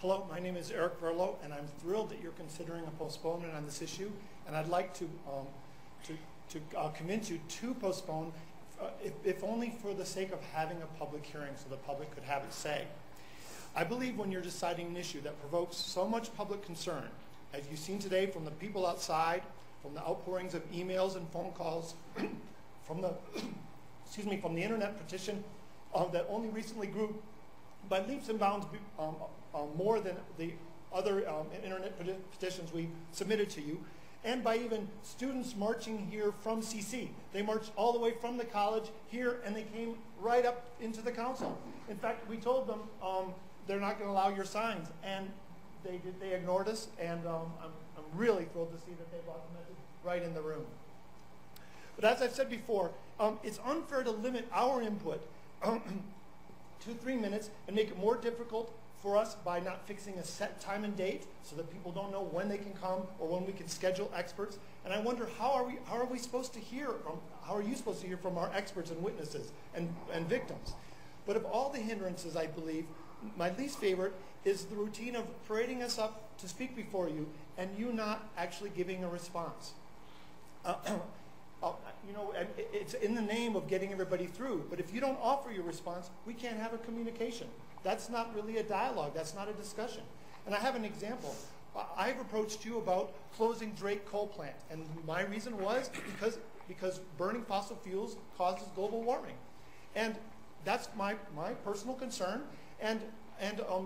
Hello, my name is Eric Verlo, and I'm thrilled that you're considering a postponement on this issue. And I'd like to convince you to postpone, if only for the sake of having a public hearing so the public could have its say. I believe when you're deciding an issue that provokes so much public concern, as you've seen today from the people outside, from the outpourings of emails and phone calls, from the from the internet petition that only recently grew by leaps and bounds more than the other internet petitions we submitted to you, and by even students marching here from CC. They marched all the way from the college here, and they came right up into the council. In fact, we told them they're not going to allow your signs, and they ignored us, and I'm really thrilled to see that they brought the message right in the room. But as I've said before, it's unfair to limit our input to 3 minutes and make it more difficult for us by not fixing a set time and date so that people don't know when they can come or when we can schedule experts. And I wonder, how are we supposed to hear from, how are you supposed to hear from our experts and witnesses and victims? But of all the hindrances, I believe, my least favorite is the routine of parading us up to speak before you and you not actually giving a response. You know, it's in the name of getting everybody through, but if you don't offer your response, we can't have a communication. That's not really a dialogue. That's not a discussion. And I have an example. I've approached you about closing Drake coal plant, and my reason was because burning fossil fuels causes global warming. And that's my personal concern. And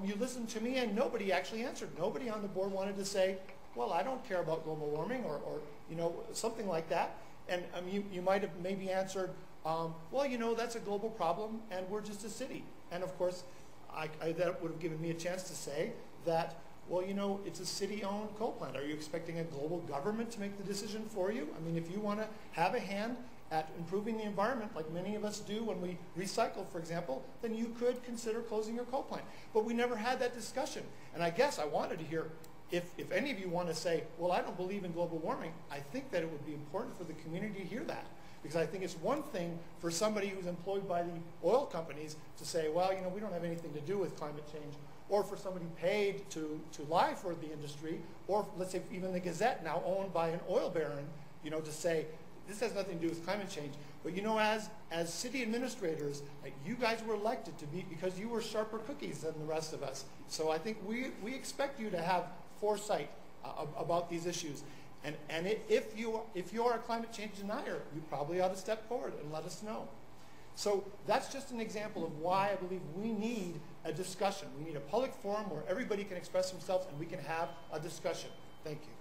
you listened to me, and nobody actually answered. Nobody on the board wanted to say, well, I don't care about global warming, or you know, something like that. And you might have maybe answered, well, you know, that's a global problem, and we're just a city. And of course, that would have given me a chance to say that, well, you know, it's a city-owned coal plant. Are you expecting a global government to make the decision for you? I mean, if you want to have a hand at improving the environment, like many of us do when we recycle, for example, then you could consider closing your coal plant. But we never had that discussion. And I guess I wanted to hear, if any of you want to say, well, I don't believe in global warming, I think that it would be important for the community to hear that. Because I think it's one thing for somebody who's employed by the oil companies to say, well, you know, we don't have anything to do with climate change, or for somebody paid to lie for the industry, or let's say even the Gazette, now owned by an oil baron, you know, to say, this has nothing to do with climate change. But you know, as city administrators, you guys were elected to be, because you were sharper cookies than the rest of us. So I think we expect you to have foresight about these issues. And if you are a climate change denier, you probably ought to step forward and let us know. So that's just an example of why I believe we need a discussion. We need a public forum where everybody can express themselves and we can have a discussion. Thank you.